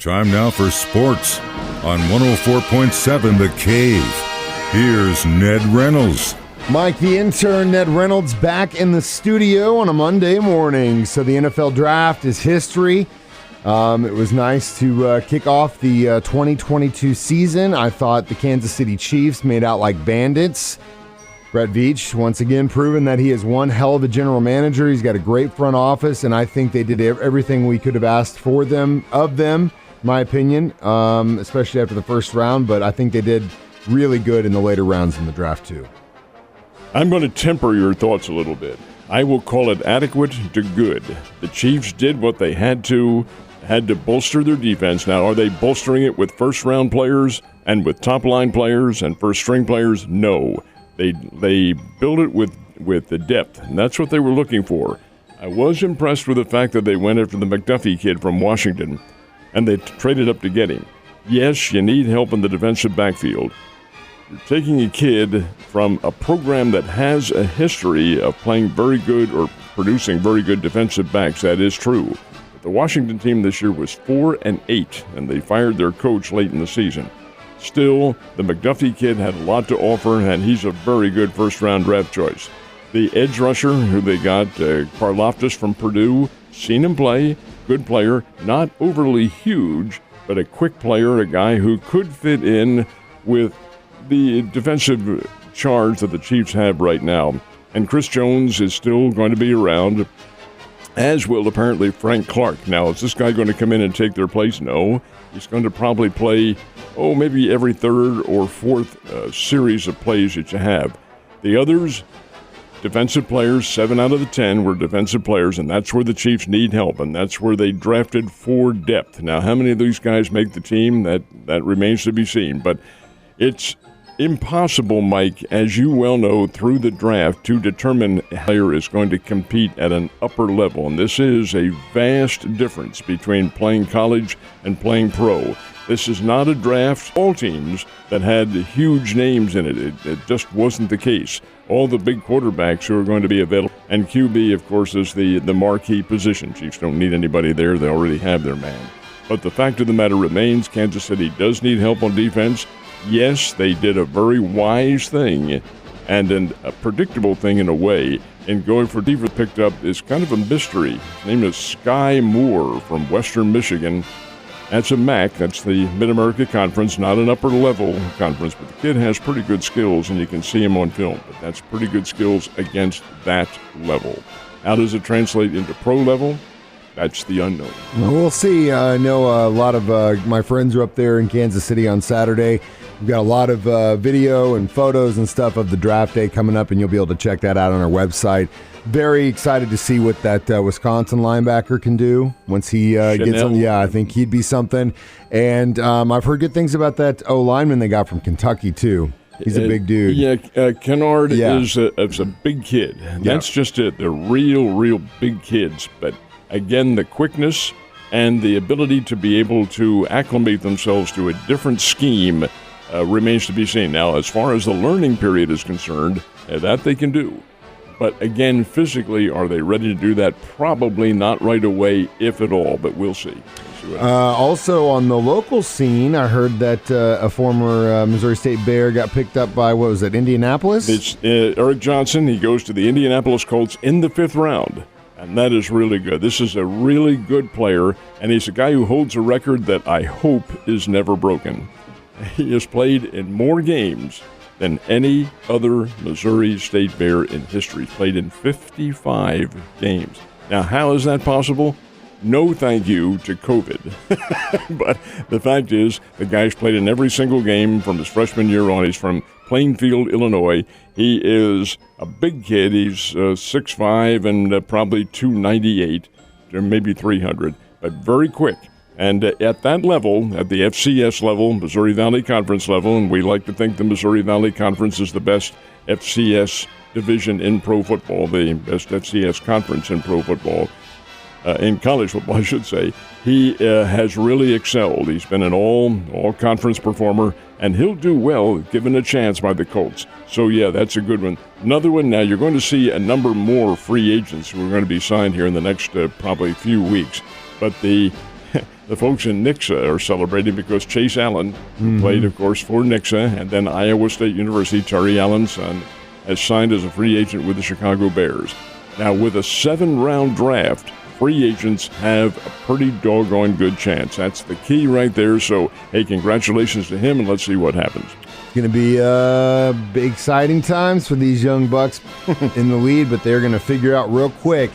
Time now for sports on 104.7 The Cave. Here's Ned Reynolds. Mike, the intern, Ned Reynolds, back in the studio on a Monday morning. So the NFL draft is history. It was nice to kick off the 2022 season. I thought the Kansas City Chiefs made out like bandits. Brett Veach, once again, proven that he is one hell of a general manager. He's got a great front office, and I think they did everything we could have asked of them, my opinion, especially after the first round. But I think they did really good in the later rounds in the draft, too. I'm going to temper your thoughts a little bit. I will call it adequate to good. The Chiefs did what they had to bolster their defense. Now, are they bolstering it with first-round players and with top-line players and first-string players? No. They built it with the depth, and that's what they were looking for. I was impressed with the fact that they went after the McDuffie kid from Washington, and they traded up to get him. Yes, you need help in the defensive backfield. You're taking a kid from a program that has a history of playing very good or producing very good defensive backs. That is true. But the Washington team this year was 4-8, and they fired their coach late in the season. Still, the McDuffie kid had a lot to offer, and he's a very good first-round draft choice. The edge rusher who they got, Karlaftis from Purdue, seen him play, good player, not overly huge, but a quick player, a guy who could fit in with the defensive charge that the Chiefs have right now. And Chris Jones is still going to be around, as will apparently Frank Clark. Now, is this guy going to come in and take their place? No. He's going to probably play, maybe every third or fourth series of plays that you have. The others, defensive players, 7 out of the 10 were defensive players, and that's where the Chiefs need help, and that's where they drafted for depth. Now, how many of these guys make the team? That remains to be seen. But it's impossible, Mike, as you well know, through the draft to determine a player is going to compete at an upper level. And this is a vast difference between playing college and playing pro. This is not a draft, all teams that had huge names in it. It just wasn't the case. All the big quarterbacks who are going to be available. And QB, of course, is the marquee position. Chiefs don't need anybody there. They already have their man. But the fact of the matter remains, Kansas City does need help on defense. Yes, they did a very wise thing and a predictable thing in a way in going for defense. Picked up is kind of a mystery. His name is Sky Moore from Western Michigan. That's a MAC. That's the Mid-America Conference, not an upper-level conference, but the kid has pretty good skills, and you can see him on film. But that's pretty good skills against that level. How does it translate into pro level? That's the unknown. Well, we'll see. I know a lot of my friends are up there in Kansas City on Saturday. We've got a lot of video and photos and stuff of the draft day coming up, and you'll be able to check that out on our website. Very excited to see what that Wisconsin linebacker can do once he gets on. Yeah, I think he'd be something. And I've heard good things about that O-lineman they got from Kentucky, too. He's a big dude. Yeah, Kennard is a big kid. That's just it. They're real big kids. But, again, the quickness and the ability to be able to acclimate themselves to a different scheme remains to be seen. Now, as far as the learning period is concerned, that they can do. But again, physically, are they ready to do that? Probably not right away, if at all, but we'll see. Also, on the local scene, I heard that a former Missouri State Bear got picked up by, Indianapolis? It's Eric Johnson. He goes to the Indianapolis Colts in the 5th round. And that is really good. This is a really good player, and he's a guy who holds a record that I hope is never broken. He has played in more games than any other Missouri State Bear in history. He's played in 55 games. Now, how is that possible? No thank you to COVID. But the fact is, the guy's played in every single game from his freshman year on. He's from Plainfield, Illinois. He is a big kid. He's 6'5" and probably 298, or maybe 300, but very quick. And at that level, at the FCS level, Missouri Valley Conference level, and we like to think the Missouri Valley Conference is the best FCS division in pro football, the best FCS conference in pro football, in college football, I should say. He has really excelled. He's been an all-conference performer, and he'll do well given a chance by the Colts. So, yeah, that's a good one. Another one, now you're going to see a number more free agents who are going to be signed here in the next probably few weeks. But the the folks in Nixa are celebrating because Chase Allen, who played, of course, for Nixa, and then Iowa State University, Terry Allen's son, has signed as a free agent with the Chicago Bears. Now, with a 7-round draft, free agents have a pretty doggone good chance. That's the key right there. So, hey, congratulations to him, and let's see what happens. It's going to be big, exciting times for these young Bucks in the lead, but they're going to figure out real quick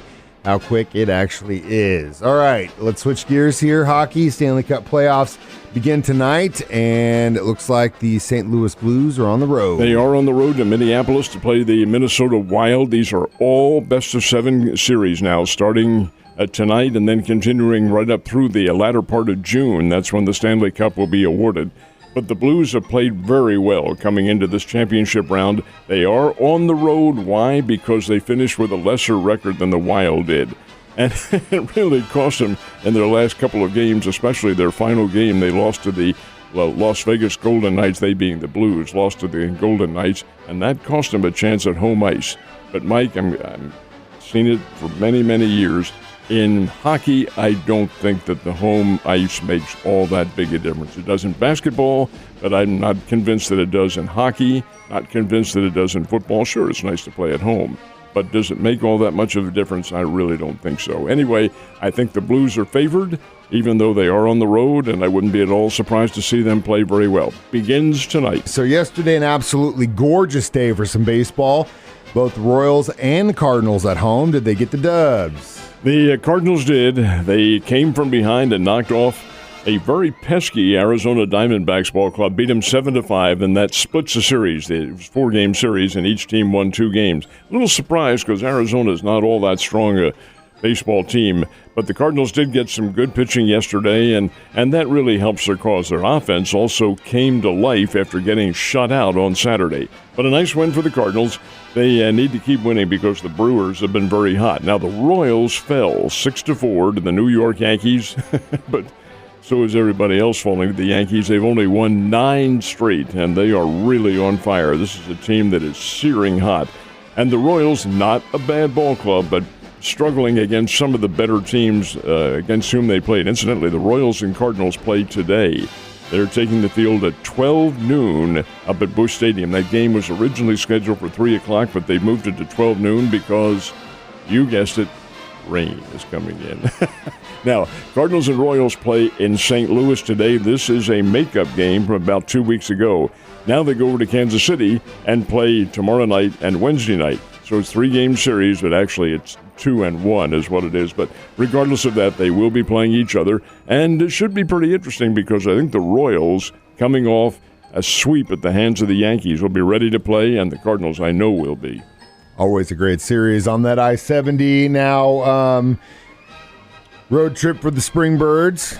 how quick it actually is. All right, let's switch gears here. Hockey, Stanley Cup playoffs begin tonight, and it looks like the St. Louis Blues are on the road. They are on the road to Minneapolis to play the Minnesota Wild. These are all best-of-7 series now, starting tonight and then continuing right up through the latter part of June. That's when the Stanley Cup will be awarded. But the Blues have played very well coming into this championship round. They are on the road. Why? Because they finished with a lesser record than the Wild did. And it really cost them in their last couple of games, especially their final game. They lost to the Las Vegas Golden Knights, they being the Blues, lost to the Golden Knights, and that cost them a chance at home ice. But, Mike, I'm seen it for many, many years. In hockey, I don't think that the home ice makes all that big a difference. It does in basketball, but I'm not convinced that it does in hockey, not convinced that it does in football. Sure, it's nice to play at home, but does it make all that much of a difference? I really don't think so. Anyway, I think the Blues are favored, even though they are on the road, and I wouldn't be at all surprised to see them play very well. Begins tonight. So yesterday, an absolutely gorgeous day for some baseball. Both the Royals and the Cardinals at home. Did they get the dubs? The Cardinals did. They came from behind and knocked off a very pesky Arizona Diamondbacks ball club, beat them 7-5, and that splits the series. It was a 4-game series, and each team won 2 games. A little surprised because Arizona is not all that strong a baseball team, but the Cardinals did get some good pitching yesterday, and that really helps their cause. Their offense also came to life after getting shut out on Saturday. But a nice win for the Cardinals. They need to keep winning because the Brewers have been very hot. Now, the Royals fell 6-4 to the New York Yankees, but so is everybody else falling to the Yankees. They've only won 9 straight, and they are really on fire. This is a team that is searing hot. And the Royals, not a bad ball club, but struggling against some of the better teams against whom they played. Incidentally, the Royals and Cardinals play today. They're taking the field at 12 noon up at Busch Stadium. That game was originally scheduled for 3 o'clock, but they moved it to 12 noon because, you guessed it, rain is coming in. Now, Cardinals and Royals play in St. Louis today. This is a makeup game from about 2 weeks ago. Now they go over to Kansas City and play tomorrow night and Wednesday night. So it's 3-game series, but actually it's 2-1 is what it is. But regardless of that, they will be playing each other. And it should be pretty interesting because I think the Royals, coming off a sweep at the hands of the Yankees, will be ready to play, and the Cardinals, I know, will be. Always a great series on that I-70. Now, road trip for the Springbirds.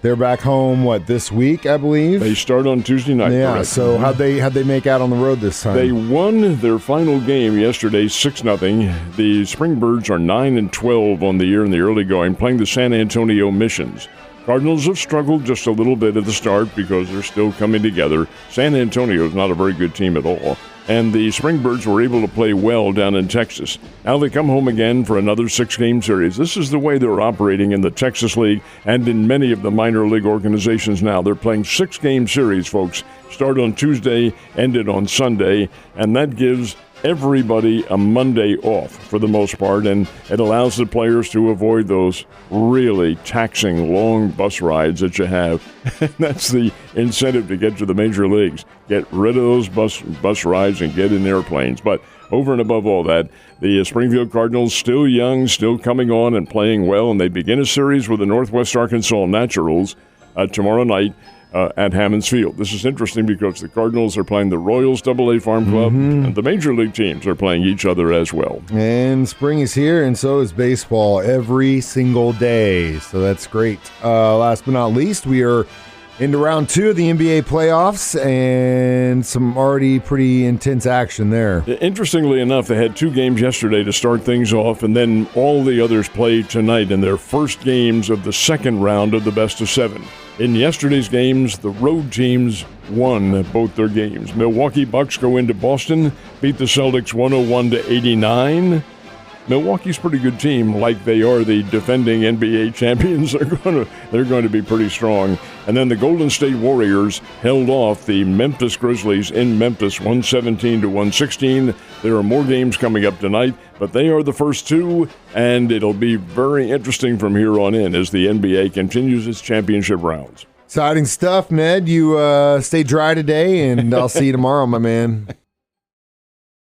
They're back home, this week, I believe? They start on Tuesday night. Yeah, correct. so how'd they make out on the road this time? They won their final game yesterday, 6-0. The Springbirds are 9-12 on the year in the early going, playing the San Antonio Missions. Cardinals have struggled just a little bit at the start because they're still coming together. San Antonio is not a very good team at all. And the Springbirds were able to play well down in Texas. Now they come home again for another 6-game series. This is the way they're operating in the Texas League and in many of the minor league organizations now. They're playing 6-game series, folks. Start on Tuesday, ended on Sunday, and that gives everybody a Monday off for the most part, and it allows the players to avoid those really taxing long bus rides that you have. That's the incentive to get to the major leagues. Get rid of those bus rides and get in airplanes. But over and above all that, the Springfield Cardinals, still young, still coming on and playing well, and they begin a series with the Northwest Arkansas Naturals tomorrow night at Hammons Field. This is interesting because the Cardinals are playing the Royals AA Farm Club, and the major league teams are playing each other as well. And spring is here, and so is baseball every single day. So that's great. Last but not least, we are into round 2 of the NBA playoffs, and some already pretty intense action there. Interestingly enough, they had 2 games yesterday to start things off, and then all the others played tonight in their first games of the second round of the best-of-7. In yesterday's games, the road teams won both their games. Milwaukee Bucks go into Boston, beat the Celtics 101-89. Milwaukee's a pretty good team, like they are the defending NBA champions. They're going to be pretty strong. And then the Golden State Warriors held off the Memphis Grizzlies in Memphis 117-116. There are more games coming up tonight, but they are the first two, and it'll be very interesting from here on in as the NBA continues its championship rounds. Exciting stuff, Ned. You stay dry today, and I'll see you tomorrow, my man.